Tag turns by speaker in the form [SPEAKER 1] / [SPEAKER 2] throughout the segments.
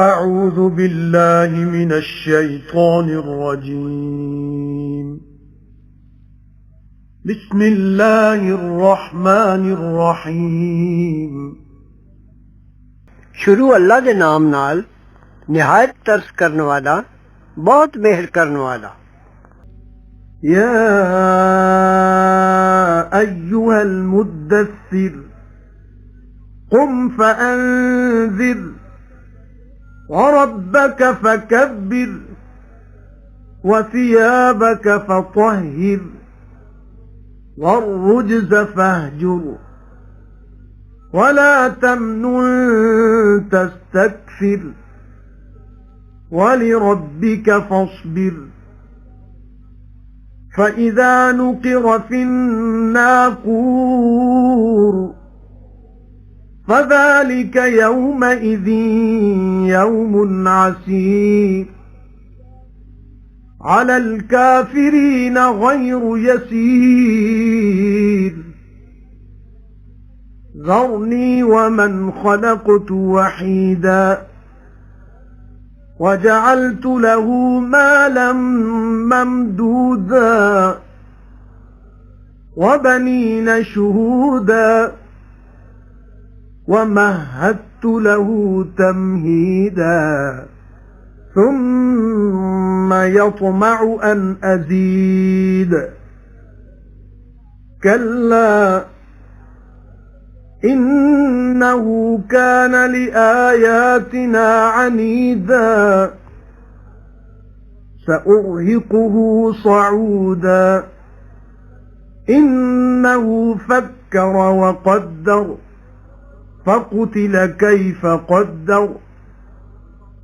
[SPEAKER 1] أعوذ بالله من الشيطان الرجيم بسم الله الرحمن الرحيم
[SPEAKER 2] शुरू अल्लाह दे नाम नाल निहायत तरस करने वाला बहुत मेहर करने वाला।
[SPEAKER 1] يا أيها المدثر قم فأنذر وربك فكبر وثيابك فطهر والرجز فاهجر ولا تمنن تستكثر ولربك فاصبر فإذا نقر في الناقور فذلك يومئذ يوم عسير على الكافرين غير يسير ذرني ومن خلقت وحيدا وجعلت له مالا ممدودا وبنين شهودا ومهدت له تمهيدا ثم يطمع أن أزيد كلا إنه كان لآياتنا عنيدا سأرهقه صعودا إنه فكر وقدر فقتل كيف قدر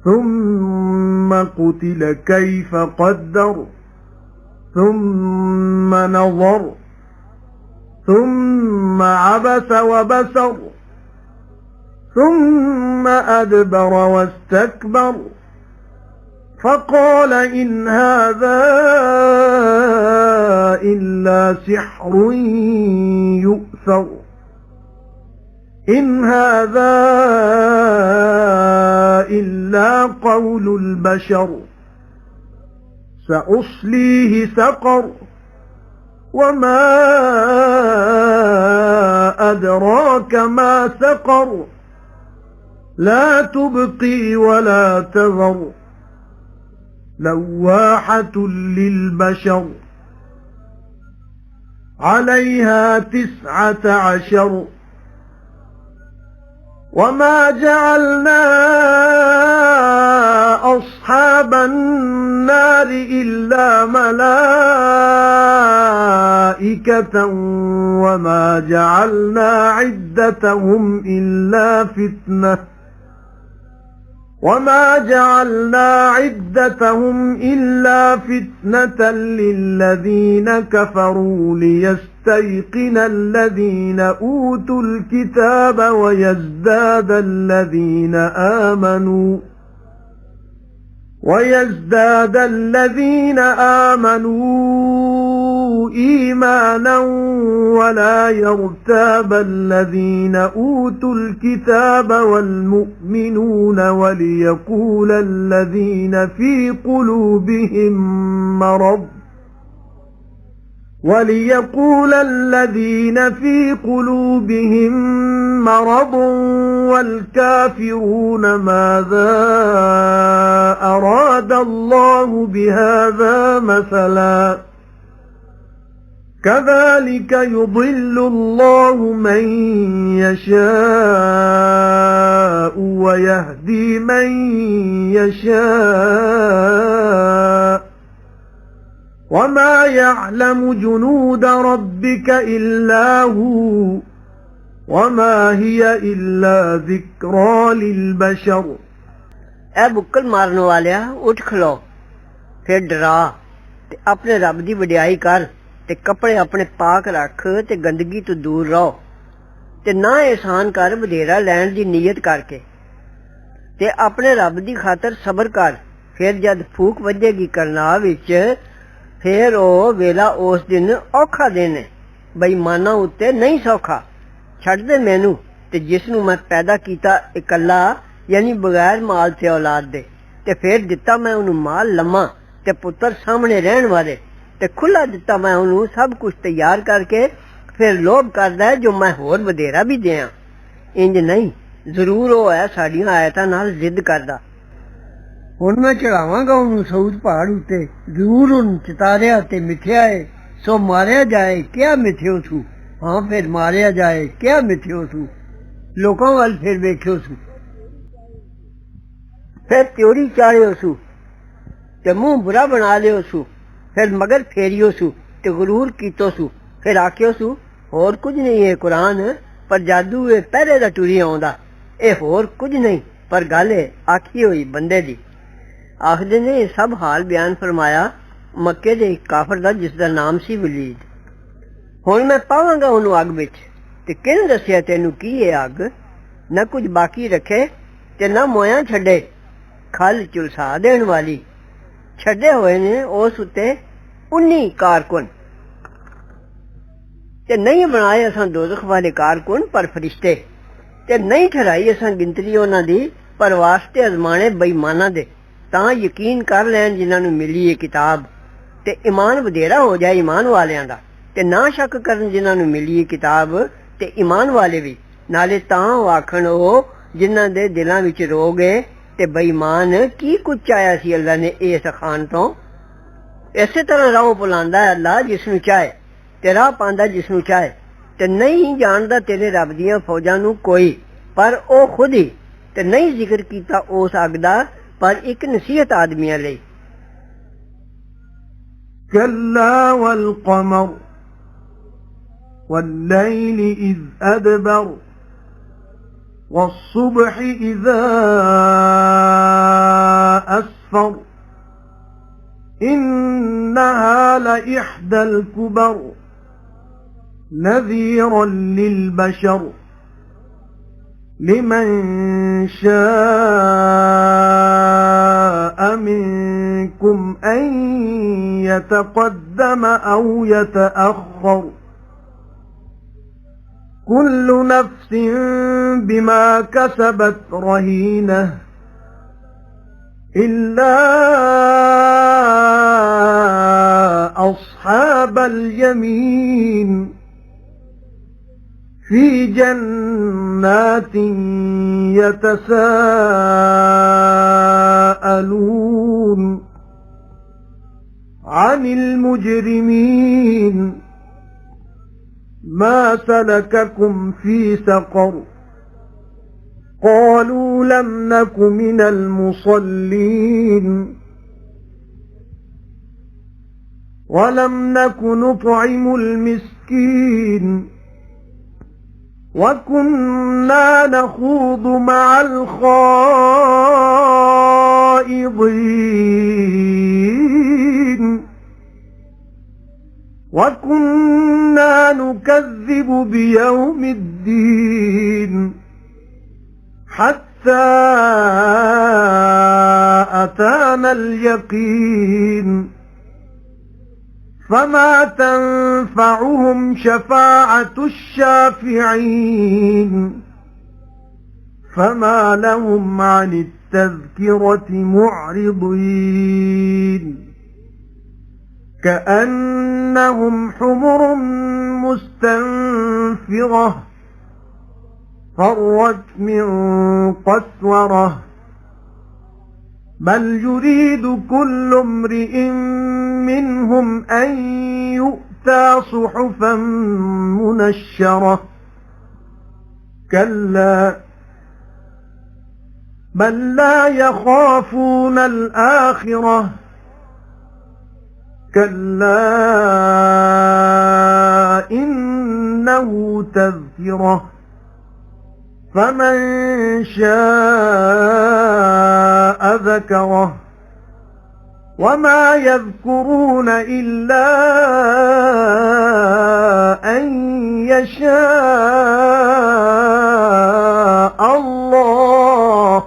[SPEAKER 1] ثم قتل كيف قدر ثم نظر ثم عبس وبسر ثم أدبر واستكبر فقال إن هذا إلا سحر يؤثر إن هذا إلا قول البشر سأصليه سقر وما أدراك ما سقر لا تبقي ولا تذر لواحة للبشر عليها 19 وما جعلنا أصحاب النار إلا ملائكة وما جعلنا عدتهم إلا فتنة للذين كفروا ليستيقن الذين أوتوا الكتاب ويزداد الذين آمنوا إيمانا ولا يرتاب الذين أوتوا الكتاب والمؤمنون وليقول الذين في قلوبهم مرض والكافرون ماذا أراد الله بهذا مثلا كذلك يضل الله من يشاء ويهدي من يشاء وما يعلم جنود ربك إلا هو وما هي إلا ذكرى للبشر
[SPEAKER 2] ऐ बुक्कल मारने वालिया उठ खलो फिर डरा ते अपने रब दी वडियाई कर ते कपड़े अपने पाक रख ते गंदगी तो दूर रहो ते ना एहसान कर वधेरा लैण दी नीयत करके ते अपने रब दी खातर सबर कर फिर जद फूक वजेगी करनाल विच फिर ओ वेला उस दिन औखा दिन है बेईमाना उत्ते नहीं सौखा छड़ दे मैनू ते जिसनू मैं पैदा कीता इकल्ला यानी बगैर माल ते औलाद दे। ते फिर दिता मैं उन्हें माल लम्मा ते पुत्र सामने रहन वाले, ते खुला दिता मैं उन्हें सब कुछ तैयार करके। फिर लोभ करदा है जो मैं होर वधेरा भी दियां। इंज नहीं, जरूर वो है साडियां आयतां नाल जिद करदा। हुण मैं चढ़ावांगा उन्हें सऊद पहाड़ उत्ते, जरूर उन चितारिया ते मिथ्या है, सो मारिया जाए क्या मिथ्यो सू। हाँ फिर मारिया जाए क्या मिथ्यो सू, लोकां वल फिर वेख्यो सू। फिर त्योरी चाढ़ियो सू ते मुंह बुरा बना लियो सू। फिर मगर फेरियो सू ते गुरूर कीतो सू। फिर आखियो सू होर कुछ नहीं है कुरान, पर जादू ए पहरे दा टुरी आउंदा। ए होर कुछ नहीं पर गल है आखी होई बंदे दी। आखदे ने सब हाल बयान फरमाया मक्के दे एक काफर दा जिसदा नाम सी वलीद। हुण मैं पावांगा उन्हूं अग विच, ते किहने दस्सिया तैनूं की ए अग? न कुछ बाकी रखे ते न मोया छड्डे, खल झुलसा देण वाली। छड्डे होए ने उस उत्ते 19 कारकुन, ते नहीं बनाए असां दोज़ख वाले कारकुन पर फरिश्ते, ते नहीं ठहराई असां गिनतरी उन्हां दी पर वास्ते अजमाने बेईमानां दे, तां यकीन कर लैन जिन्हां नूं मिली ए किताब, ते ईमान वधेरा हो जाए ईमान वालियां दा, ते ना शक करन जिन्हां नूं मिली ए किताब ते ईमान वाले भी। नाले तां ओ आखण ओ जिन्हां दे दिलां विच रोग ए ते बेईमान की कुछ चाया सी अल्लाह ने ए सखान तो। इसे तरह राह भुलांदा है अल्लाह जिसनूं चाहे, ते राह पांदा जिसनूं चाहे, ते नहीं जानदा तेरे रब दियां फौजां नूं कोई पर ओ खुद ही, ते नहीं जिक्र कीता उस अग दा पर एक नसीहत आदमियां लई।
[SPEAKER 1] कल्ला वल क़मर वल्लैलि इज़ अदबर वस्सुब्हि इज़ा अस्फर इन्नहा लइह्दल कुबर नज़ीरन लिलबशर लिमन शाअ मिनकुम अन यतक़द्दम औ यतअख़्ख़र कुल्लु नफ्सिन बिमा कसबत रहीनह इल्ला अस्हाबल यमीन फी जन्नातिन यतसाअलून अनिल मुजरिमीन मा सलककुम फी सक़र قالوا لم نك من المصلين ولم نك نطعم المسكين وكنا نخوض مع الخائضين وكنا نكذب بيوم الدين حتى أتانا اليقين فما تنفعهم شفاعة الشافعين فما لهم عن التذكرة معرضين كأنهم حمر مستنفرة فرت من قسورة بل يريد كل امرئ منهم أن يؤتى صحفا منشرة كلا بل لا يخافون الآخرة كلا إنه تذكرة فمن شاء ذكره وما يذكرون إلا أن يشاء الله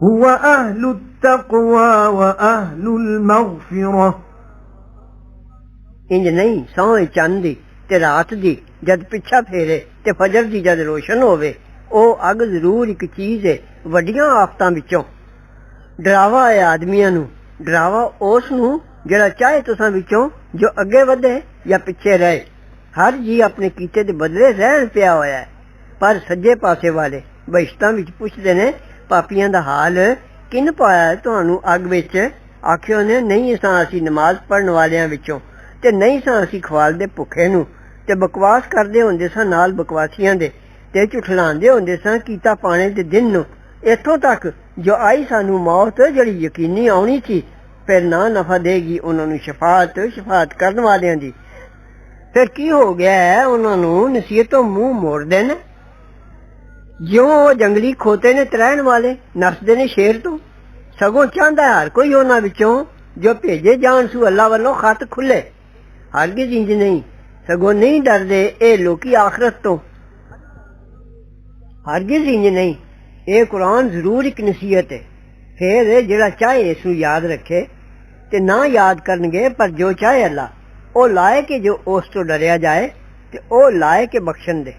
[SPEAKER 1] هو أهل التقوى وأهل المغفرة
[SPEAKER 2] इंज नहीं सौए चंद दी ते रात दी जद पिछा फेरे ते फजर दी जद रोशन होवे ਉਹ ਅੱਗ ਜ਼ਰੂਰ ਇੱਕ ਚੀਜ਼ ਹੈ ਵੱਡੀਆਂ ਆਫਤਾਂ ਵਿੱਚੋਂ। ਡਰਾਵਾ ਹੈ ਆਦਮੀਆਂ ਨੂੰ, ਡਰਾਵਾ ਉਸ ਨੂੰ ਜਿਹੜਾ ਚਾਹੇ ਤੁਸਾਂ ਵਿੱਚੋਂ ਜੋ ਅੱਗੇ ਵਧੇ ਜਾਂ ਪਿੱਛੇ ਰਹੇ। ਹਰ ਜੀ ਆਪਣੇ ਕੀਤੇ ਦੇ ਬਦਲੇ ਰਹਿਣ ਪਿਆ ਹੋਇਆ ਹੈ। ਪਰ ਸੱਜੇ ਪਾਸੇ ਵਾਲੇ ਬਹਿਸ਼ਤਾਂ ਵਿੱਚ ਪੁੱਛਦੇ ਨੇ, ਪਾਪੀਆਂ ਦਾ ਹਾਲ ਕਿਨ ਪਾਇਆ ਤੁਹਾਨੂੰ ਅੱਗ ਵਿੱਚ? ਆਖਿਓ ਨੇ, ਨਹੀਂ ਸਾਂ ਅਸੀਂ ਨਮਾਜ਼ ਪੜ੍ਹਨ ਵਾਲਿਆਂ ਵਿੱਚੋਂ, ਤੇ ਨਹੀਂ ਸਾਂ ਅਸੀਂ ਖਵਾਲਦੇ ਭੁੱਖੇ ਨੂੰ, ਤੇ ਬਕਵਾਸ ਕਰਦੇ ਹੁੰਦੇ ਸਾਂ ਨਾਲ ਬਕਵਾਸੀਆਂ ਦੇ, ਤੇ ਝੁਠਲਾਉਂਦੇ ਹੁੰਦੇ ਸਾਂ ਕੀਤਾ ਪਾਣੇ ਦੇ ਦਿਨ ਨੂੰ। ਇੱਥੋਂ ਤੱਕ ਜੋ ਆਈ ਸਾਨੂੰ ਮੌਤ ਜਿਹੜੀ ਯਕੀਨੀ ਆਉਣੀ ਸੀ, ਫਿਰ ਨਾ ਨਫਾ ਦੇਗੀ ਉਹਨਾਂ ਨੂੰ ਸ਼ਫਾਅਤ ਕਰਨ ਵਾਲਿਆਂ ਦੀ। ਫਿਰ ਕੀ ਹੋ ਗਿਆ ਹੈ? ਉਹਨਾਂ ਨੂੰ ਨਸੀਹਤ ਤੋਂ ਮੂੰਹ ਮੋੜਦੇ ਨੇ, ਜਿਉਂ ਉਹ ਜੰਗਲੀ ਖੋਤੇ ਨੇ ਤਰਾਇਣ ਵਾਲੇ ਨੱਸਦੇ ਨੇ ਸ਼ੇਰ ਤੋਂ। ਸਗੋਂ ਚਾਹੁੰਦਾ ਹਰ ਕੋਈ ਉਹਨਾਂ ਵਿੱਚੋਂ ਜੋ ਭੇਜੇ ਜਾਣ ਸੂ ਅੱਲਾ ਵੱਲੋਂ ਖਤ ਖੁੱਲੇ। ਹਰਗਿਜ਼ ਇੰਜ ਨਹੀਂ, ਸਗੋਂ ਨਹੀਂ ਡਰਦੇ ਇਹ ਲੋਕੀ ਆਖਰਤ ਤੋਂ। ਹਰਗਿਜ਼ ਇੰਜ ਨਹੀਂ, ਇਹ ਕੁਰਾਨ ਜ਼ਰੂਰ ਇੱਕ ਨਸੀਹਤ ਹੈ। ਫਿਰ ਜਿਹੜਾ ਚਾਹੇ ਇਸ ਨੂੰ ਯਾਦ ਰੱਖੇ ਤੇ ਨਾ ਯਾਦ ਕਰਨਗੇ, ਪਰ ਜੋ ਚਾਹੇ ਅੱਲਾ ਉਹ ਲਾਏ ਕਿ ਜੋ ਉਸ ਤੋਂ ਡਰਿਆ ਜਾਏ ਤੇ ਉਹ ਲਾਏ ਕਿ ਬਖਸ਼ਣ ਦੇ।